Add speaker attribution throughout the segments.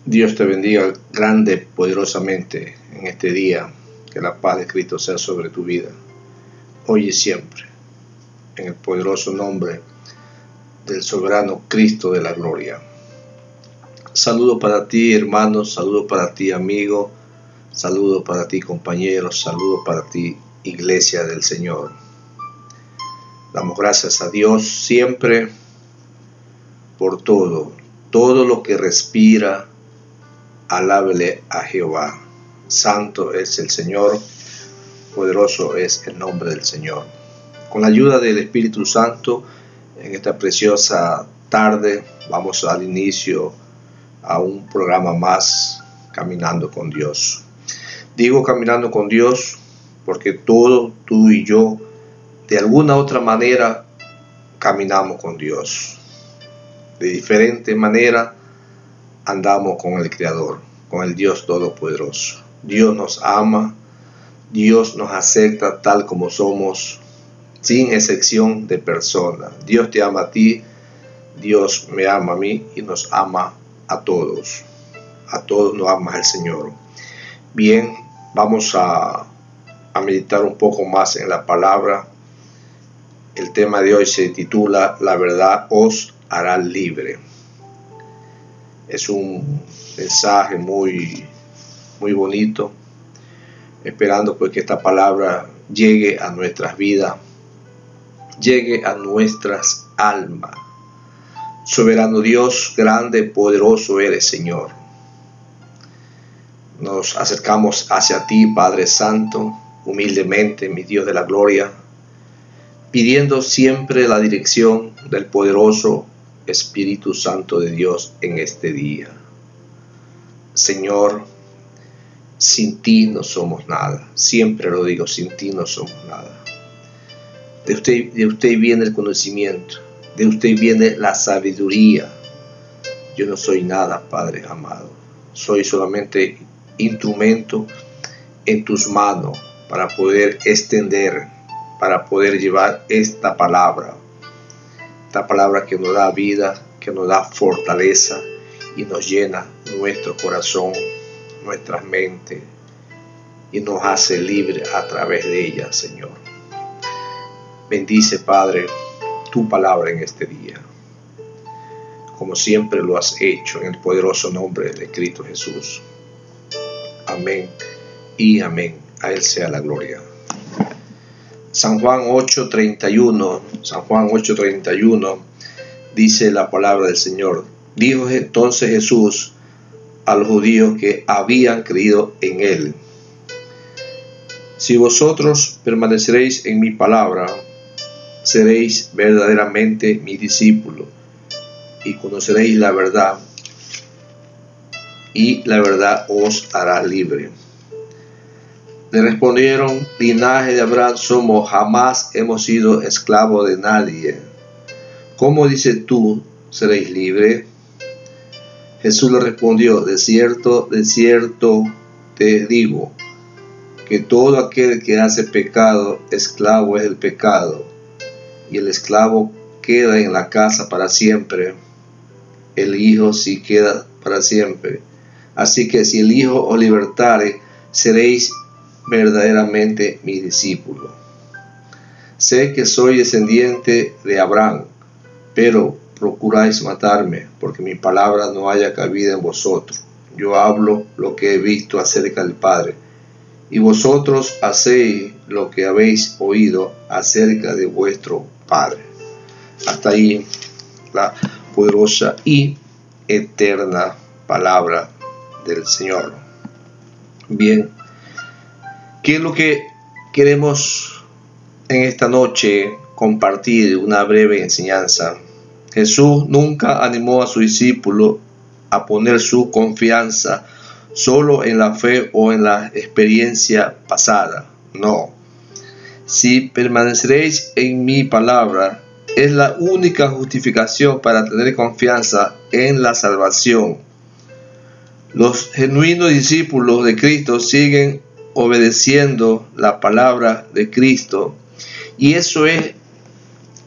Speaker 1: Dios te bendiga grande, poderosamente en este día. Que la paz de Cristo sea sobre tu vida, hoy y siempre, en el poderoso nombre del soberano Cristo de la gloria. Saludo para ti, hermano, saludo para ti, amigo, saludo para ti, compañero, saludo para ti, iglesia del Señor. Damos gracias a Dios siempre por todo lo que respira. Alábele a Jehová. Santo es el Señor, poderoso es el nombre del Señor. Con la ayuda del Espíritu Santo, en esta preciosa tarde, vamos a dar inicio a un programa más, Caminando con Dios. Digo Caminando con Dios porque todos, tú y yo, de alguna otra manera, caminamos con Dios. De diferente manera, andamos con el Creador, con el Dios Todopoderoso. Dios nos ama, Dios nos acepta tal como somos, sin excepción de persona. Dios te ama a ti, Dios me ama a mí y nos ama a todos. A todos nos ama el Señor. Bien, vamos a meditar un poco más en la palabra. El tema de hoy se titula La verdad os hará libre. Es un mensaje muy bonito, esperando pues que esta palabra llegue a nuestras vidas, llegue a nuestras almas. Soberano Dios, grande, poderoso eres, Señor. Nos acercamos hacia ti, Padre Santo, humildemente, mi Dios de la gloria, pidiendo siempre la dirección del poderoso Espíritu Santo de Dios en este día. Señor, sin ti no somos nada. Siempre lo digo, sin ti no somos nada. De usted viene el conocimiento, de usted viene la sabiduría. Yo no soy nada, Padre amado. Soy solamente instrumento en tus manos para poder extender, para poder llevar esta palabra que nos da vida, que nos da fortaleza y nos llena nuestro corazón, nuestras mentes y nos hace libre a través de ella, Señor. Bendice, Padre, tu palabra en este día, como siempre lo has hecho, en el poderoso nombre de Cristo Jesús. Amén y amén. A Él sea la gloria. San Juan 8:31 dice la palabra del Señor. Dijo entonces Jesús a los judíos que habían creído en Él: si vosotros permaneceréis en mi palabra, seréis verdaderamente mis discípulos y conoceréis la verdad, y la verdad os hará libre. Le respondieron: linaje de Abraham somos, jamás hemos sido esclavos de nadie. ¿Cómo dices tú, seréis libres? Jesús le respondió: de cierto te digo, que todo aquel que hace pecado, esclavo es el pecado, y el esclavo queda en la casa para siempre, el Hijo sí queda para siempre. Así que si el Hijo os libertare, seréis verdaderamente mi discípulo. Sé que soy descendiente de Abraham, pero procuráis matarme, porque mi palabra no haya cabida en vosotros. Yo hablo lo que he visto acerca del Padre, y vosotros hacéis lo que habéis oído acerca de vuestro Padre. Hasta ahí la poderosa y eterna palabra del Señor. Bien, ¿qué es lo que queremos en esta noche compartir? Una breve enseñanza. Jesús nunca animó a sus discípulos a poner su confianza solo en la fe o en la experiencia pasada. No. Si permaneceréis en mi palabra, es la única justificación para tener confianza en la salvación. Los genuinos discípulos de Cristo siguen obedeciendo la palabra de Cristo, y eso es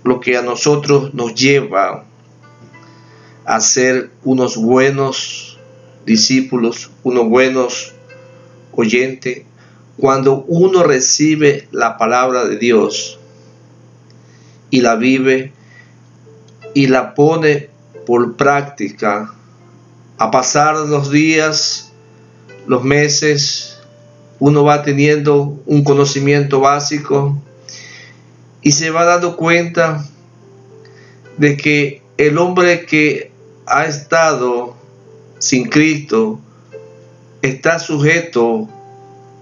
Speaker 1: lo que a nosotros nos lleva a ser unos buenos discípulos, unos buenos oyentes, cuando uno recibe la palabra de Dios y la vive y la pone por práctica, a pasar los días, los meses, uno va teniendo un conocimiento básico y se va dando cuenta de que el hombre que ha estado sin Cristo está sujeto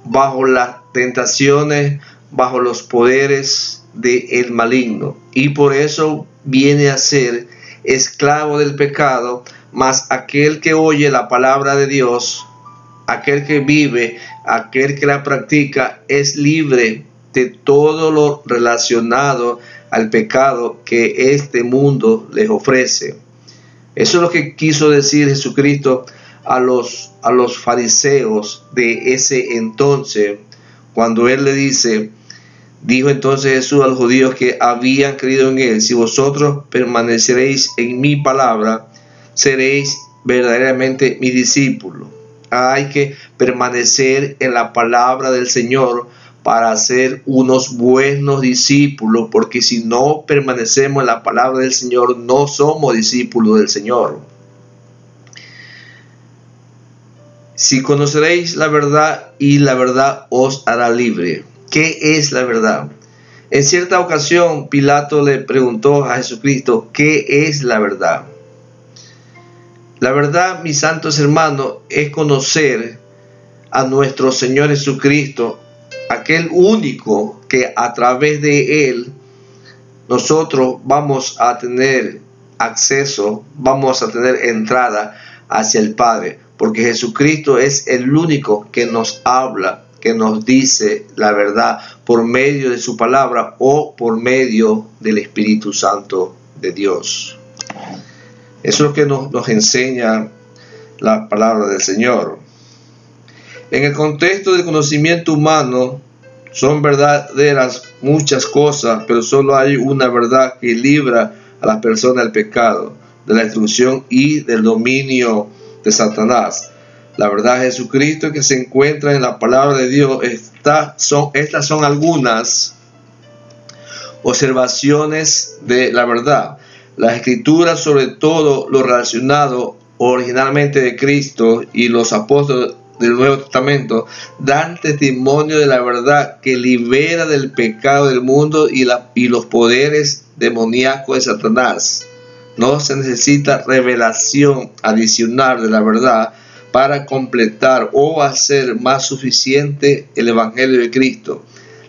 Speaker 1: bajo las tentaciones, bajo los poderes del maligno, y por eso viene a ser esclavo del pecado. Mas aquel que oye la palabra de Dios, aquel que vive, aquel que la practica, es libre de todo lo relacionado al pecado que este mundo les ofrece. Eso es lo que quiso decir Jesucristo a los fariseos de ese entonces, cuando él le dijo entonces Jesús a los judíos que habían creído en él: si vosotros permaneceréis en mi palabra, seréis verdaderamente mis discípulos. Hay que permanecer en la palabra del Señor para ser unos buenos discípulos, porque si no permanecemos en la palabra del Señor, no somos discípulos del Señor. Si conoceréis la verdad, y la verdad os hará libre. ¿Qué es la verdad? En cierta ocasión, Pilato le preguntó a Jesucristo: ¿qué es la verdad? La verdad, mis santos hermanos, es conocer a nuestro Señor Jesucristo, aquel único que a través de Él nosotros vamos a tener acceso, vamos a tener entrada hacia el Padre, porque Jesucristo es el único que nos habla, que nos dice la verdad por medio de su palabra o por medio del Espíritu Santo de Dios. Eso es lo que nos enseña la palabra del Señor. En el contexto del conocimiento humano son verdaderas muchas cosas, pero solo hay una verdad que libra a la persona del pecado, de la destrucción y del dominio de Satanás. La verdad de Jesucristo que se encuentra en la palabra de Dios. Estas son algunas observaciones de la verdad. Las escrituras, sobre todo lo relacionado originalmente de Cristo y los apóstoles del Nuevo Testamento, dan testimonio de la verdad que libera del pecado del mundo y los poderes demoníacos de Satanás. No se necesita revelación adicional de la verdad para completar o hacer más suficiente el Evangelio de Cristo.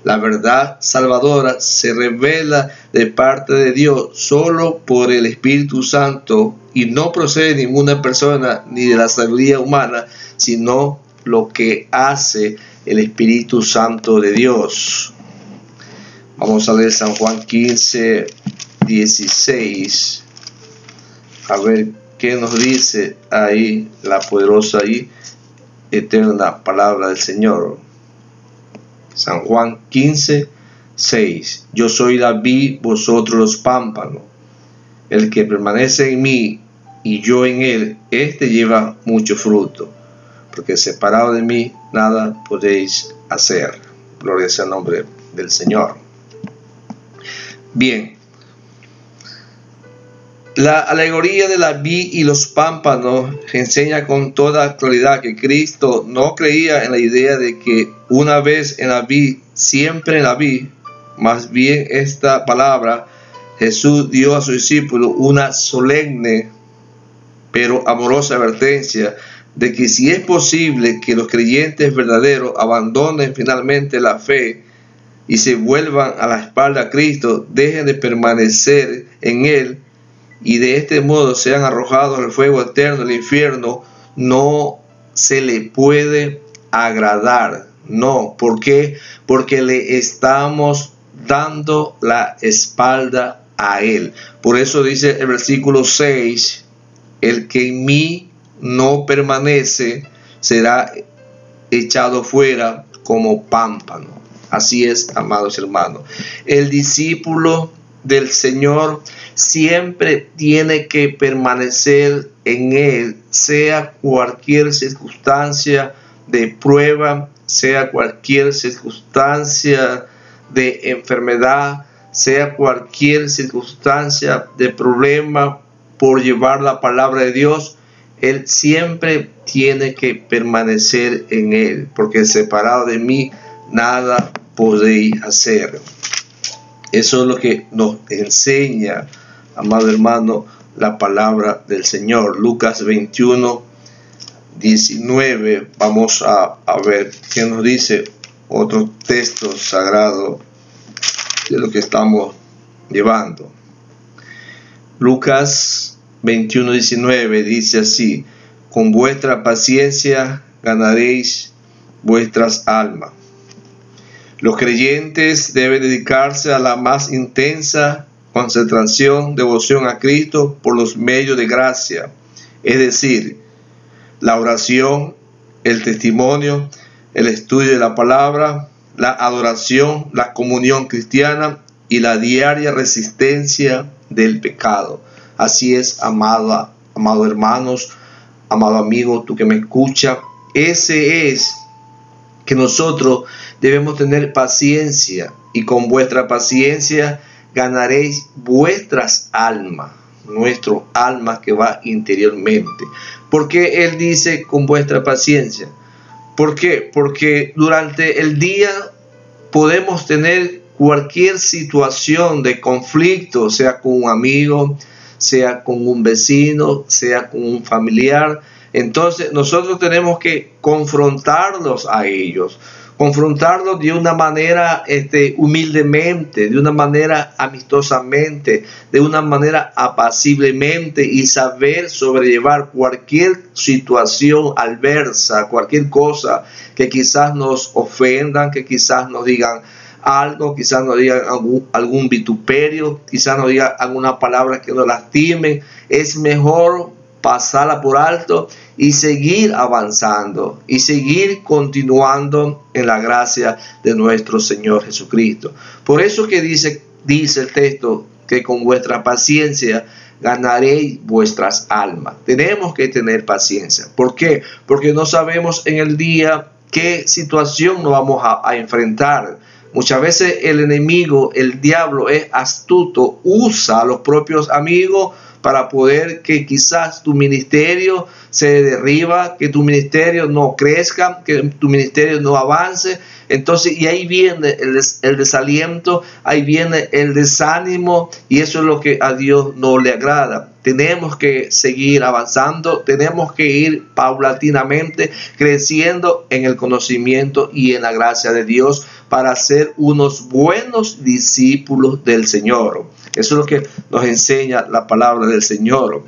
Speaker 1: La verdad salvadora se revela de parte de Dios solo por el Espíritu Santo y no procede de ninguna persona ni de la sabiduría humana, sino lo que hace el Espíritu Santo de Dios. Vamos a leer San Juan 15, 16. A ver qué nos dice ahí la poderosa y eterna palabra del Señor. San Juan 15, 6. Yo soy la vid, vosotros los pámpanos. El que permanece en mí y yo en él, éste lleva mucho fruto, porque separado de mí nada podéis hacer. Gloria sea el nombre del Señor. Bien. La alegoría de la vid y los pámpanos enseña con toda claridad que Cristo no creía en la idea de que una vez en la vid, siempre en la vid. Más bien esta palabra Jesús dio a sus discípulos una solemne pero amorosa advertencia de que si es posible que los creyentes verdaderos abandonen finalmente la fe y se vuelvan a la espalda a Cristo, dejen de permanecer en Él y de este modo sean arrojados al fuego eterno del infierno, no se le puede agradar. No, ¿por qué? Porque le estamos dando la espalda a Él. Por eso dice el versículo 6, el que en mí no permanece será echado fuera como pámpano. Así es, amados hermanos. El discípulo del Señor siempre tiene que permanecer en Él, sea cualquier circunstancia de prueba, sea cualquier circunstancia de enfermedad, sea cualquier circunstancia de problema por llevar la palabra de Dios. Él siempre tiene que permanecer en Él, porque separado de mí nada podéis hacer. Eso es lo que nos enseña, amado hermano, la palabra del Señor. Lucas 21, 19. Vamos a ver qué nos dice otro texto sagrado de lo que estamos llevando. Lucas 21, 19 dice así: con vuestra paciencia ganaréis vuestras almas. Los creyentes deben dedicarse a la más intensa concentración, devoción a Cristo por los medios de gracia, es decir, la oración, el testimonio, el estudio de la palabra, la adoración, la comunión cristiana y la diaria resistencia del pecado. Así es, amado hermanos, amado amigo, tú que me escuchas, ese es que nosotros debemos tener paciencia, y con vuestra paciencia ganaréis vuestras almas, nuestro alma que va interiormente. ¿Por qué Él dice con vuestra paciencia? ¿Por qué? Porque durante el día podemos tener cualquier situación de conflicto, sea con un amigo, sea con un vecino, sea con un familiar. Entonces nosotros tenemos que confrontarlos a ellos, confrontarlos de una manera humildemente, de una manera amistosamente, de una manera apaciblemente, y saber sobrellevar cualquier situación adversa, cualquier cosa que quizás nos ofendan, que quizás nos digan algo, quizás nos digan algún vituperio, quizás nos digan alguna palabra que nos lastimen. Es mejor pasarla por alto y seguir avanzando y seguir continuando en la gracia de nuestro Señor Jesucristo. Por eso que dice el texto que con vuestra paciencia ganaréis vuestras almas. Tenemos que tener paciencia. ¿Por qué? Porque no sabemos en el día qué situación nos vamos a enfrentar. Muchas veces el enemigo, el diablo, es astuto, usa a los propios amigos para poder que quizás tu ministerio se derriba, que tu ministerio no crezca, que tu ministerio no avance. Entonces, y ahí viene el desaliento, ahí viene el desánimo, y eso es lo que a Dios no le agrada. Tenemos que seguir avanzando, tenemos que ir paulatinamente creciendo en el conocimiento y en la gracia de Dios para ser unos buenos discípulos del Señor. Eso es lo que nos enseña la palabra del Señor.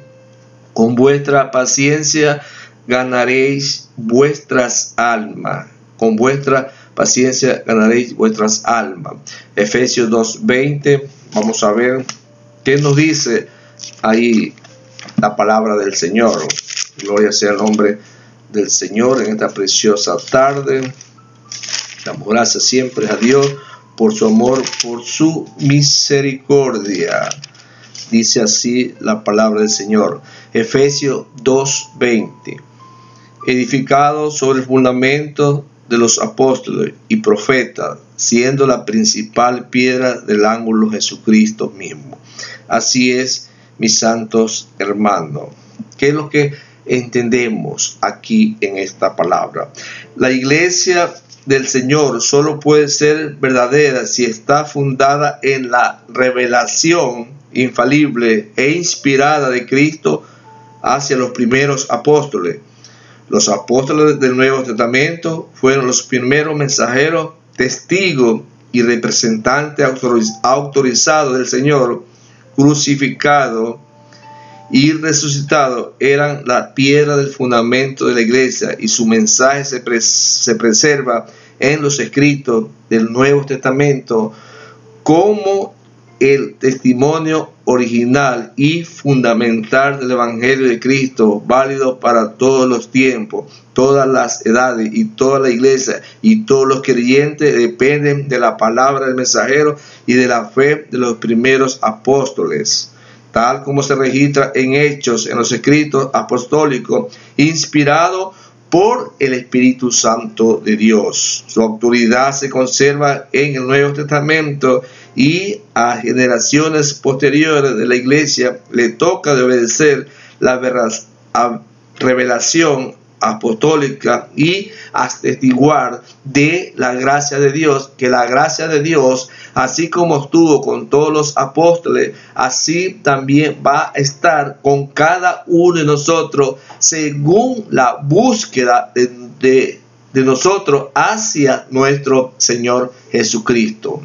Speaker 1: Con vuestra paciencia ganaréis vuestras almas. Con vuestra paciencia ganaréis vuestras almas. Efesios 2:20. Vamos a ver qué nos dice ahí la palabra del Señor. Gloria sea el nombre del Señor en esta preciosa tarde. Damos gracias siempre a Dios por su amor, por su misericordia. Dice así la palabra del Señor. Efesios 2:20. Edificado sobre el fundamento de los apóstoles y profetas, siendo la principal piedra del ángulo Jesucristo mismo. Así es, mis santos hermanos. ¿Qué es lo que entendemos aquí en esta palabra? La iglesia del Señor solo puede ser verdadera si está fundada en la revelación infalible e inspirada de Cristo hacia los primeros apóstoles. Los apóstoles del Nuevo Testamento fueron los primeros mensajeros, testigos y representantes autorizados del Señor crucificado y resucitado. Eran la piedra del fundamento de la iglesia, y su mensaje se preserva en los escritos del Nuevo Testamento como el testimonio original y fundamental del Evangelio de Cristo, válido para todos los tiempos, todas las edades y toda la iglesia y todos los creyentes dependen de la palabra del mensajero y de la fe de los primeros apóstoles, tal como se registra en Hechos, en los escritos apostólicos, inspirado por el Espíritu Santo de Dios. Su autoridad se conserva en el Nuevo Testamento y a generaciones posteriores de la iglesia le toca de obedecer la revelación apostólica y atestiguar de la gracia de Dios, que la gracia de Dios, así como estuvo con todos los apóstoles, así también va a estar con cada uno de nosotros según la búsqueda de nosotros hacia nuestro Señor Jesucristo.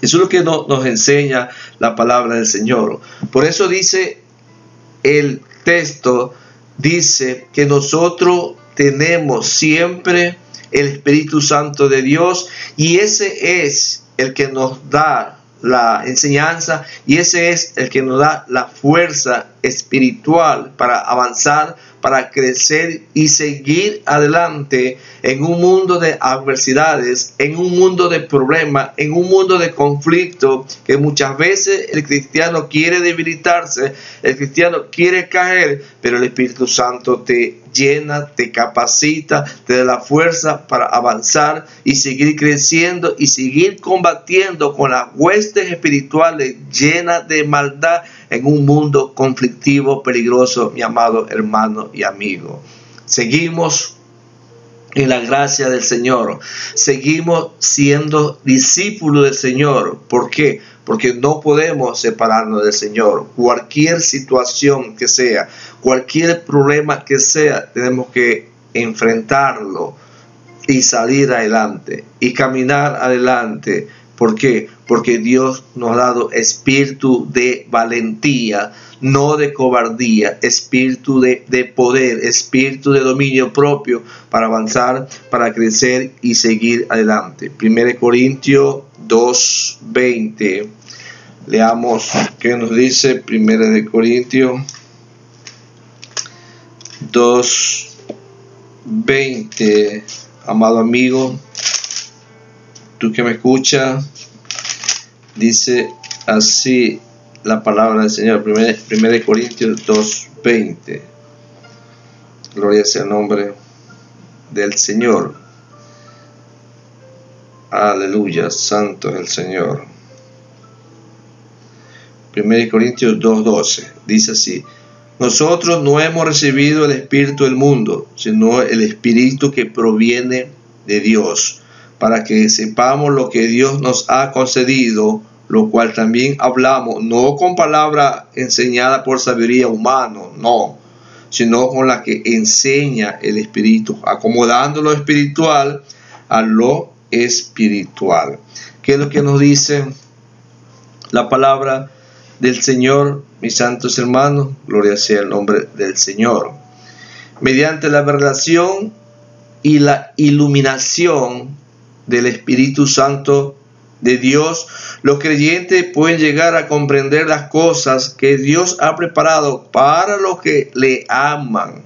Speaker 1: Eso es lo que nos enseña la palabra del Señor. Por eso dice el texto, dice que nosotros tenemos siempre el Espíritu Santo de Dios, y ese es el que nos da la enseñanza, y ese es el que nos da la fuerza espiritual para avanzar, para crecer y seguir adelante en un mundo de adversidades, en un mundo de problemas, en un mundo de conflicto, que muchas veces el cristiano quiere debilitarse, el cristiano quiere caer, pero el Espíritu Santo te llena, te capacita, te da la fuerza para avanzar y seguir creciendo y seguir combatiendo con las huestes espirituales llenas de maldad en un mundo conflictivo, peligroso, mi amado hermano y amigo. Seguimos en la gracia del Señor. Seguimos siendo discípulos del Señor. ¿Por qué? Porque no podemos separarnos del Señor. Cualquier situación que sea, cualquier problema que sea, tenemos que enfrentarlo y salir adelante y caminar adelante. ¿Por qué? Porque Dios nos ha dado espíritu de valentía, no de cobardía, espíritu de poder, espíritu de dominio propio para avanzar, para crecer y seguir adelante. 1 Corintios 2:20. Leamos qué nos dice 1 Corintios 2:20. Amado amigo, tú que me escuchas, dice así la palabra del Señor. 1 Corintios 2:20. Gloria sea el nombre del Señor. Aleluya, santo es el Señor. 1 Corintios 2:12 dice así: nosotros no hemos recibido el espíritu del mundo, sino el espíritu que proviene de Dios, para que sepamos lo que Dios nos ha concedido, lo cual también hablamos, no con palabra enseñada por sabiduría humana, no, sino con la que enseña el Espíritu, acomodando lo espiritual a lo espiritual. ¿Qué es lo que nos dice la palabra del Señor, mis santos hermanos? Gloria sea el nombre del Señor. Mediante la revelación y la iluminación del Espíritu Santo de Dios, los creyentes pueden llegar a comprender las cosas que Dios ha preparado para los que le aman.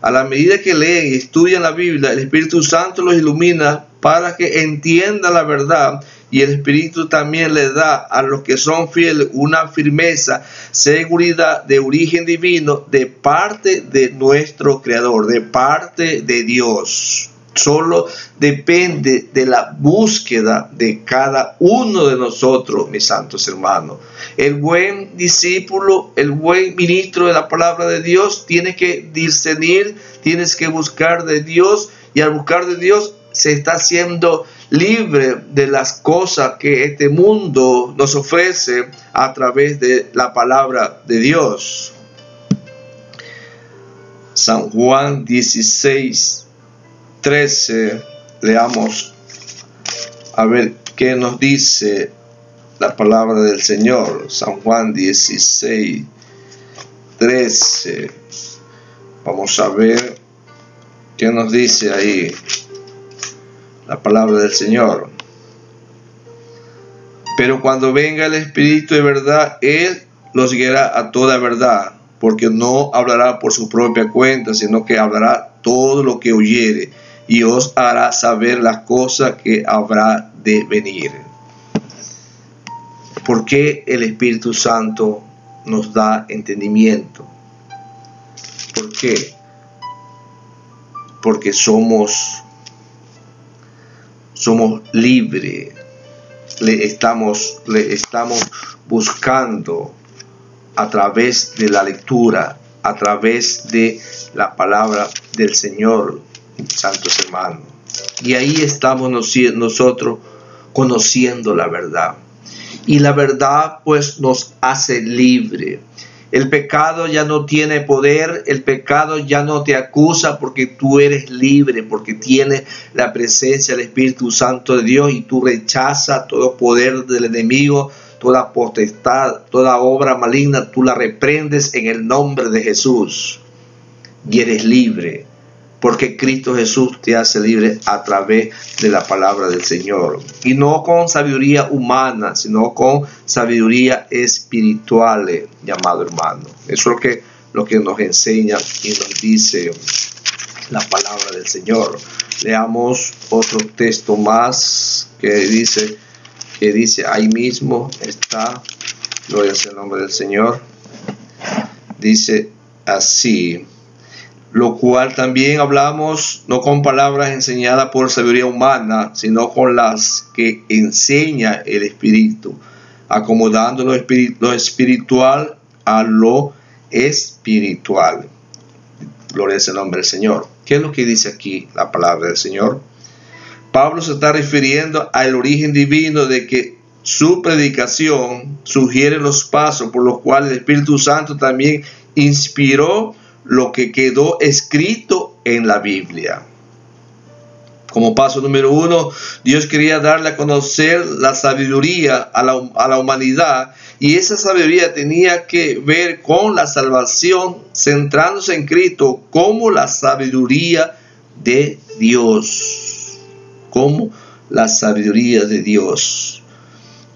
Speaker 1: A la medida que leen y estudian la Biblia, el Espíritu Santo los ilumina para que entiendan la verdad, y el Espíritu también le da a los que son fieles una firmeza, seguridad de origen divino de parte de nuestro Creador, de parte de Dios. Solo depende de la búsqueda de cada uno de nosotros, mis santos hermanos. El buen discípulo, el buen ministro de la palabra de Dios, tiene que discernir, tienes que buscar de Dios, y al buscar de Dios se está haciendo libre de las cosas que este mundo nos ofrece a través de la palabra de Dios. San Juan 16:13, leamos a ver qué nos dice la palabra del Señor. San Juan 16:13. Vamos a ver qué nos dice ahí la palabra del Señor. Pero cuando venga el Espíritu de verdad, Él los guiará a toda verdad, porque no hablará por su propia cuenta, sino que hablará todo lo que oyere, y os hará saber las cosas que habrá de venir. ¿Por qué el Espíritu Santo nos da entendimiento? ¿Por qué? Porque somos libres. Le estamos buscando a través de la lectura, a través de la palabra del Señor, santos hermanos. Y ahí estamos nosotros conociendo la verdad. Y la verdad pues nos hace libre. El pecado ya no tiene poder, el pecado ya no te acusa porque tú eres libre, porque tienes la presencia del Espíritu Santo de Dios y tú rechazas todo poder del enemigo, toda potestad, toda obra maligna, tú la reprendes en el nombre de Jesús y eres libre. Porque Cristo Jesús te hace libre a través de la palabra del Señor. Y no con sabiduría humana, sino con sabiduría espiritual, llamado hermano. Eso es lo que nos enseña y nos dice la palabra del Señor. Leamos otro texto más que dice ahí mismo está, gloria sea el nombre del Señor. Dice así: lo cual también hablamos no con palabras enseñadas por sabiduría humana, sino con las que enseña el Espíritu, acomodando lo espiritual a lo espiritual. Gloria sea el nombre del Señor. ¿Qué es lo que dice aquí la palabra del Señor? Pablo se está refiriendo al origen divino de que su predicación sugiere los pasos por los cuales el Espíritu Santo también inspiró lo que quedó escrito en la Biblia. Como paso número 1, Dios quería darle a conocer la sabiduría a la humanidad, y esa sabiduría tenía que ver con la salvación, centrándose en Cristo como la sabiduría de Dios. Como la sabiduría de Dios.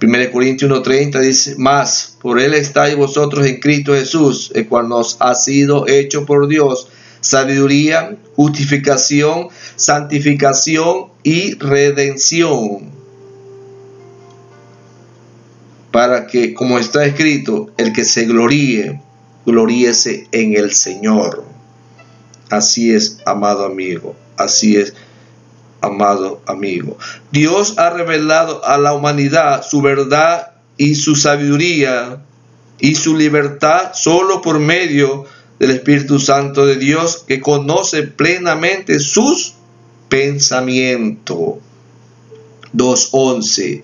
Speaker 1: 1 Corintios 1:30 dice: más, por él estáis vosotros en Cristo Jesús, el cual nos ha sido hecho por Dios sabiduría, justificación, santificación y redención, para que, como está escrito, el que se gloríe, gloríese en el Señor. Así es, amado amigo, así es, amado amigo. Dios ha revelado a la humanidad su verdad y su sabiduría y su libertad solo por medio del Espíritu Santo de Dios, que conoce plenamente sus pensamientos. 2:11.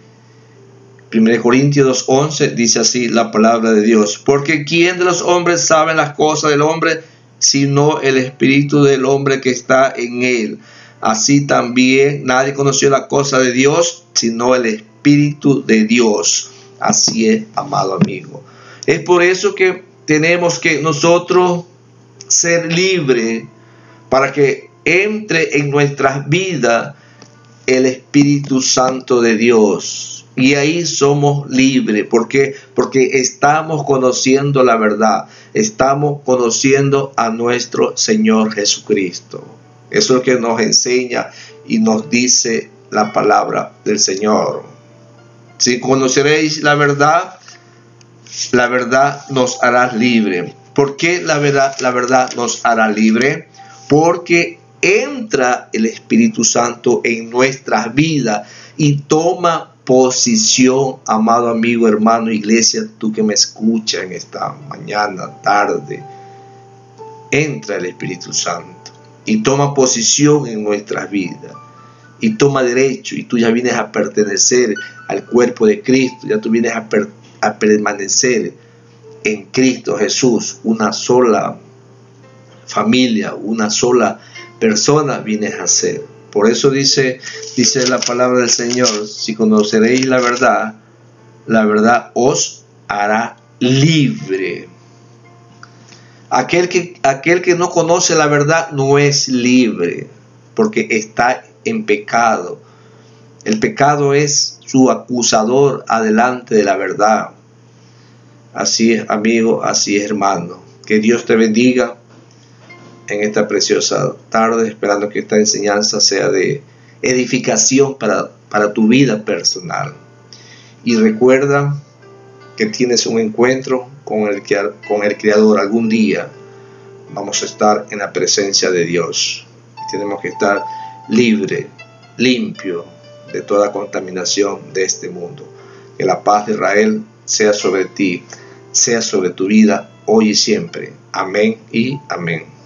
Speaker 1: 1 Corintios 2:11 dice así la palabra de Dios: porque ¿quién de los hombres sabe las cosas del hombre, sino el espíritu del hombre que está en él? Así también nadie conoció la cosa de Dios, sino el Espíritu de Dios. Así es, amado amigo. Es por eso que tenemos que nosotros ser libres, para que entre en nuestras vidas el Espíritu Santo de Dios. Y ahí somos libres. ¿Por qué? Porque estamos conociendo la verdad. Estamos conociendo a nuestro Señor Jesucristo. Eso es lo que nos enseña y nos dice la palabra del Señor. Si conoceréis la verdad nos hará libre. ¿Por qué la verdad nos hará libre? Porque entra el Espíritu Santo en nuestras vidas y toma posición, amado amigo, hermano, iglesia, tú que me escuchas en esta mañana, tarde. Entra el Espíritu Santo y toma posición en nuestras vidas y toma derecho, y tú ya vienes a pertenecer al cuerpo de Cristo, ya tú vienes a permanecer en Cristo Jesús, una sola familia, una sola persona vienes a ser. Por eso dice la palabra del Señor: si conoceréis la verdad os hará libre. Aquel que no conoce la verdad no es libre, porque está en pecado. El pecado es su acusador adelante de la verdad. Así es, amigo, así es, hermano. Que Dios te bendiga en esta preciosa tarde, esperando que esta enseñanza sea de edificación para tu vida personal. Y recuerda que tienes un encuentro con el Creador. Algún día vamos a estar en la presencia de Dios. Tenemos que estar libre, limpio de toda contaminación de este mundo. Que la paz de Israel sea sobre ti, sea sobre tu vida, hoy y siempre. Amén y amén.